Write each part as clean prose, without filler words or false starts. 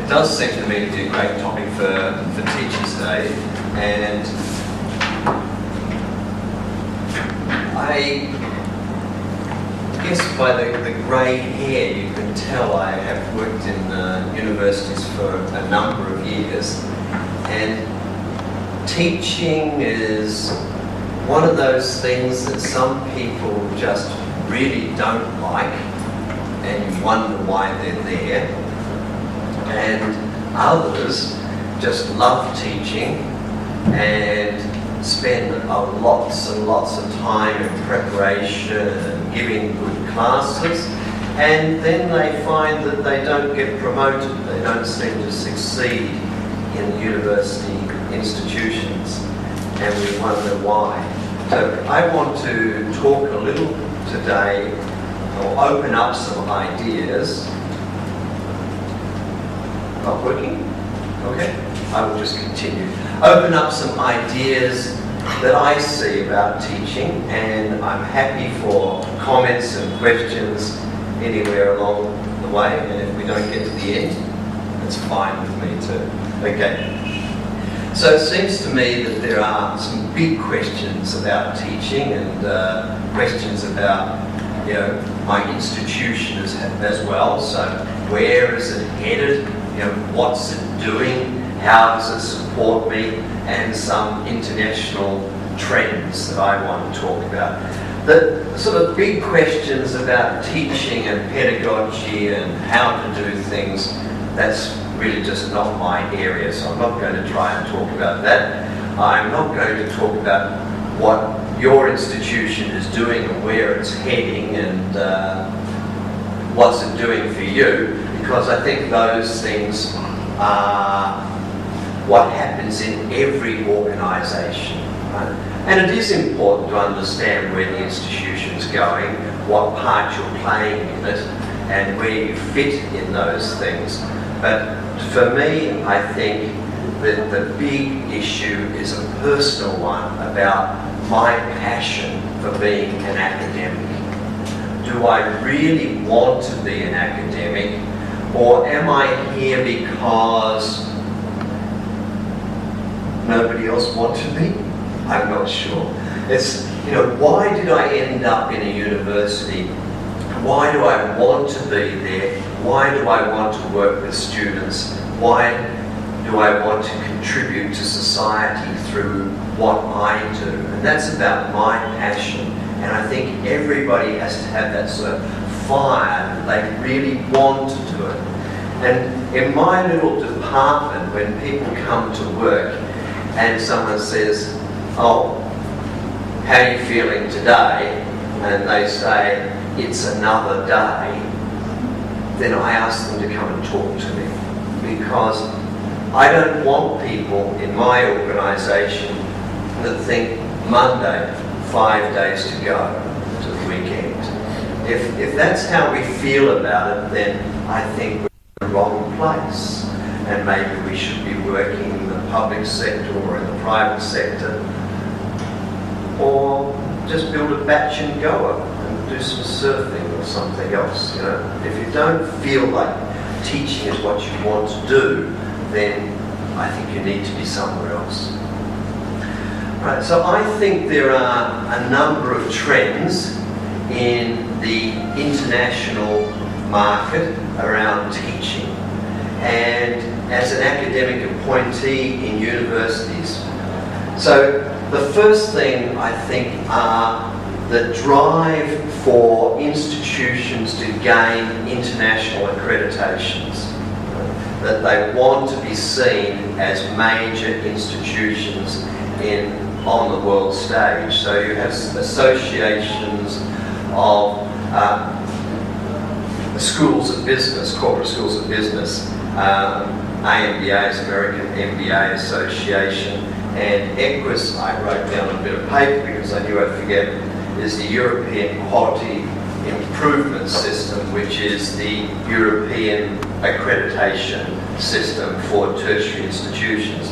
does seem to me to be a great topic for Teachers' Day, and I guess by the grey hair you can tell I have worked in universities for a number of years, and teaching is one of those things that some people just really don't like, and you wonder why they're there, and others just love teaching and spend lots and lots of time in preparation and giving good classes, and then they find that they don't get promoted, they don't seem to succeed in university institutions, and we wonder why. So I want to talk a little today, or open up some ideas. Not working? Okay, I will just continue. Open up some ideas that I see about teaching, and I'm happy for comments and questions anywhere along the way, and if we don't get to the end, it's fine with me too. Okay. So it seems to me that there are some big questions about teaching, and questions about, you know, my institution as well. So where is it headed? You know, what's it doing? How does it support me? And some international trends that I want to talk about. The sort of big questions about teaching and pedagogy and how to do things, that's really just not my area, so I'm not going to try and talk about that. I'm not going to talk about what your institution is doing and where it's heading and what's it doing for you, because I think those things are what happens in every organisation. Right? And it is important to understand where the institution's going, what part you're playing in it, and where you fit in those things. But for me, I think that the big issue is a personal one about my passion for being an academic. Do I really want to be an academic, or am I here because nobody else wanted me? I'm not sure. It's, you know, why did I end up in a university? Why do I want to be there? Why do I want to work with students? Why do I want to contribute to society through what I do? And that's about my passion. And I think everybody has to have that sort of fire that they really want to do it. And in my little department, when people come to work and someone says, "Oh, how are you feeling today?" and they say, "It's another day," then I ask them to come and talk to me, because I don't want people in my organisation that think Monday, 5 days to go to the weekend. If that's how we feel about it, then I think we're in the wrong place, and maybe we should be working in the public sector or in the private sector, or just build a batch and goer and do some surfing or something else. You know, if you don't feel like teaching is what you want to do, then I think you need to be somewhere else. Right, so I think there are a number of trends in the international market around teaching, and as an academic appointee in universities. So the first thing I think are the drive for institutions to gain international accreditations, that they want to be seen as major institutions on the world stage. So you have associations of schools of business, corporate schools of business, AMBA is American MBA Association, and EQUIS, I wrote down a bit of paper because I knew I'd forget, is the European Quality Improvement System, which is the European accreditation system for tertiary institutions.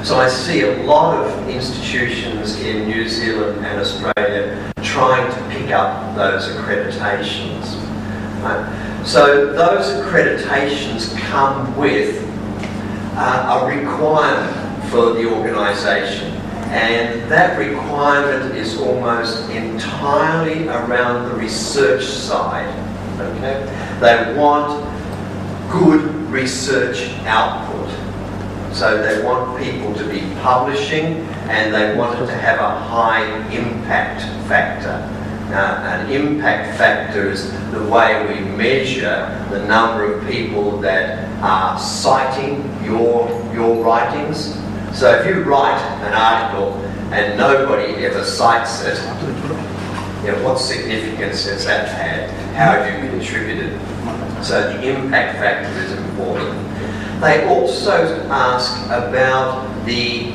So I see a lot of institutions in New Zealand and Australia trying to pick up those accreditations. Right? So those accreditations come with a requirement for the organisation, and that requirement is almost entirely around the research side. Okay? They want good research output. So they want people to be publishing, and they want it to have a high impact factor. Now, an impact factor is the way we measure the number of people that are citing your writings. So if you write an article and nobody ever cites it, what significance has that had? How have you contributed? So the impact factor is important. They also ask about the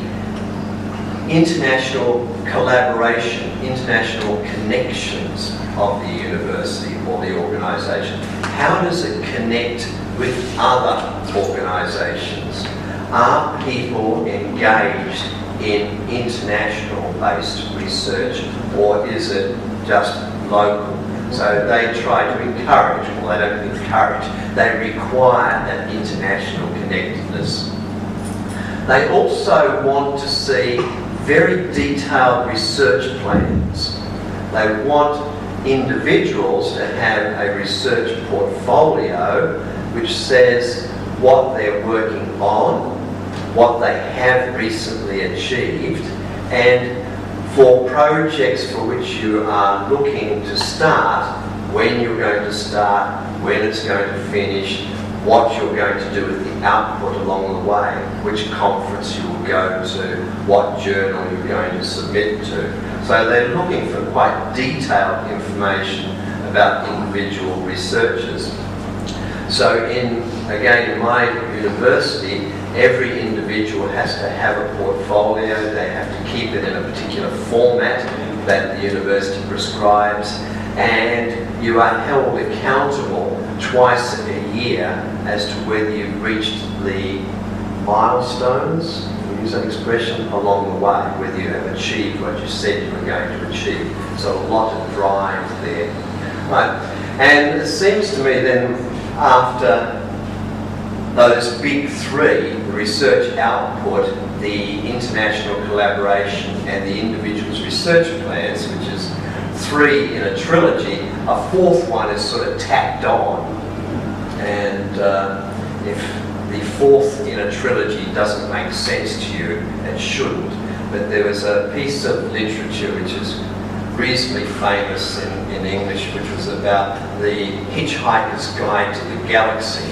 international collaboration, international connections of the university or the organisation. How does it connect with other organisations? Are people engaged in international-based research, or is it just local? So they try to encourage, well, they don't encourage, they require that international connectedness. They also want to see very detailed research plans. They want individuals to have a research portfolio which says what they're working on, what they have recently achieved, and for projects for which you are looking to start, when you're going to start, when it's going to finish, what you're going to do with the output along the way, which conference you will go to, what journal you're going to submit to. So they're looking for quite detailed information about individual researchers. So again, in my university, every individual has to have a portfolio. They have to keep it in a particular format that the university prescribes, and you are held accountable twice a year as to whether you've reached the milestones, we use that expression, along the way, whether you have achieved what you said you were going to achieve. So a lot of drive there. Right. And it seems to me then, after those big three, the research output, the international collaboration, and the individual's research plans, which is three in a trilogy, a fourth one is sort of tacked on. And if the fourth in a trilogy doesn't make sense to you, it shouldn't. But there was a piece of literature which is reasonably famous in English, which was about the Hitchhiker's Guide to the Galaxy,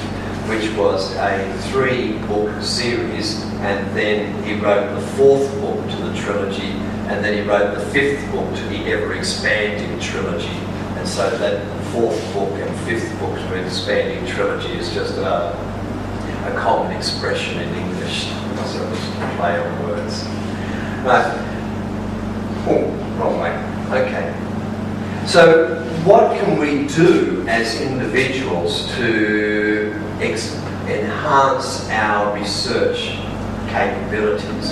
which was a 3-book series, and then he wrote the 4th book to the trilogy, and then he wrote the 5th book to the ever-expanding trilogy. And so that 4th book and 5th book to an expanding trilogy is just a common expression in English, so it's a play on words. Oh, wrong way. Okay. So what can we do as individuals to enhance our research capabilities?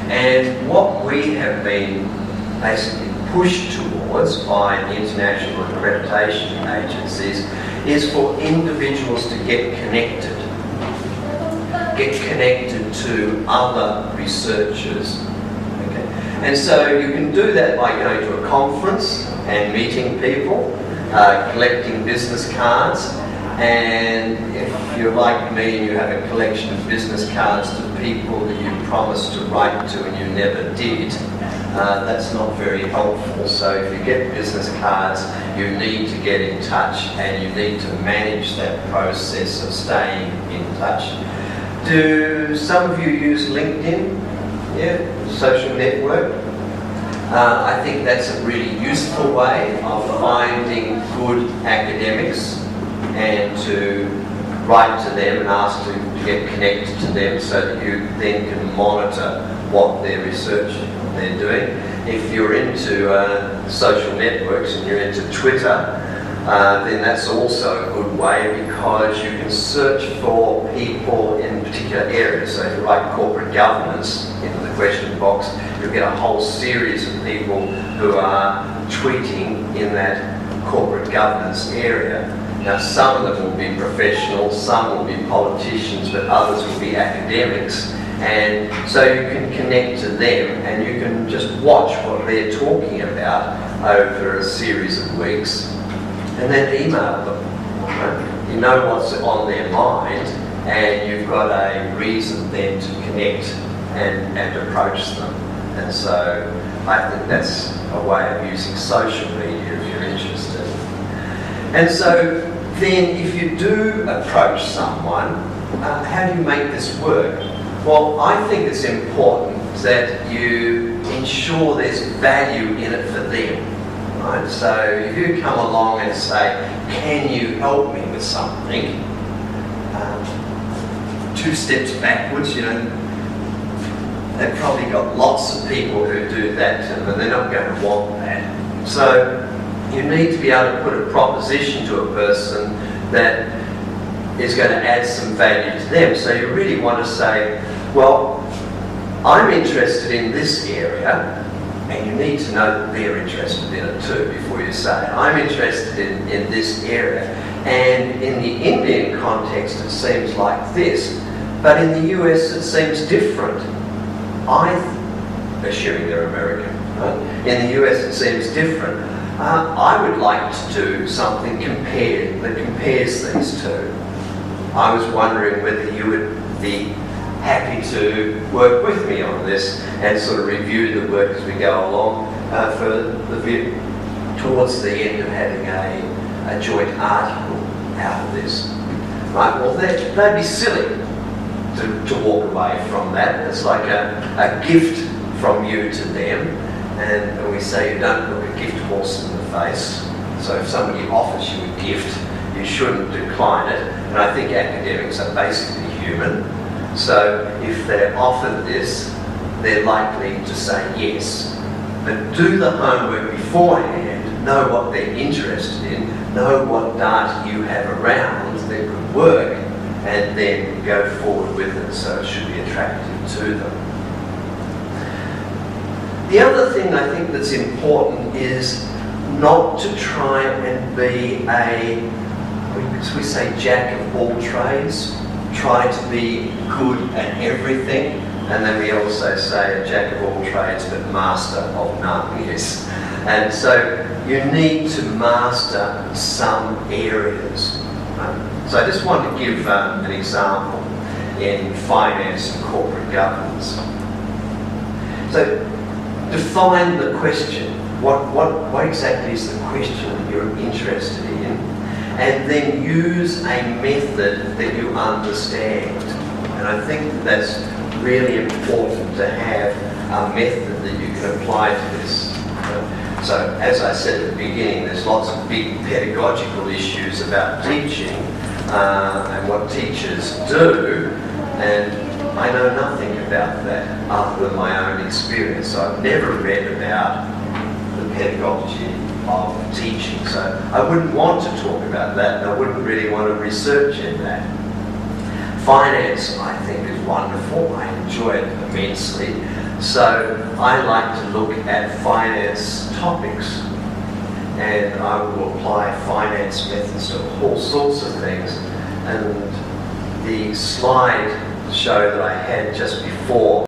And what we have been basically pushed towards by the international accreditation agencies is for individuals to get connected to other researchers. Okay. And so you can do that by going to a conference and meeting people, collecting business cards, and if you're like me and you have a collection of business cards to people that you promised to write to and you never did, that's not very helpful. So if you get business cards, you need to get in touch, and you need to manage that process of staying in touch. Do some of you use LinkedIn? Yeah, social network. I think that's a really useful way of finding good academics and to write to them and ask to get connected to them so that you then can monitor what their research they're doing. If you're into social networks and you're into Twitter, then that's also a good way, because you can search for people in particular areas. So if you write corporate governance into the question box, you'll get a whole series of people who are tweeting in that corporate governance area. Now, some of them will be professionals, some will be politicians, but others will be academics. And so you can connect to them and you can just watch what they're talking about over a series of weeks and then email them. You know what's on their mind and you've got a reason then to connect and approach them. And so I think that's a way of using social media if you're interested. And so then if you do approach someone, how do you make this work? Well, I think it's important that you ensure there's value in it for them, right? So if you come along and say, can you help me with something? 2 steps backwards, you know, they've probably got lots of people who do that to them and they're not going to want that. So you need to be able to put a proposition to a person that is going to add some value to them. So you really want to say, well, I'm interested in this area, and you need to know that they're interested in it too before you say it. I'm interested in this area, and in the Indian context it seems like this, but in the US it seems different. Assuming they're American, right? In the US it seems different. I would like to do something that compares these two. I was wondering whether you would be happy to work with me on this and sort of review the work as we go along towards the end of having a joint article out of this. Right, well, they'd be silly to walk away from that. It's like a gift from you to them, and we say you don't look a gift horse in the face. So if somebody offers you a gift, you shouldn't decline it. And I think academics are basically human. So if they're offered this, they're likely to say yes. But do the homework beforehand, know what they're interested in, know what data you have around that could work, and then go forward with it so it should be attractive to them. The other thing I think that's important is not to try and be we say jack of all trades, try to be good at everything, and then we also say a jack of all trades but master of none, yes. And so you need to master some areas. So I just want to give an example in finance and corporate governance. So define the question. What exactly is the question that you're interested in? And then use a method that you understand. And I think that's really important to have a method that you can apply to this. So as I said at the beginning, there's lots of big pedagogical issues about teaching and what teachers do, and I know nothing about that other than my own experience. So I've never read about the pedagogy of teaching, so I wouldn't want to talk about that, and I wouldn't really want to research in that. Finance, I think, is wonderful. I enjoy it immensely. So I like to look at finance topics, and I will apply finance methods to all sorts of things. And the slide show that I had just before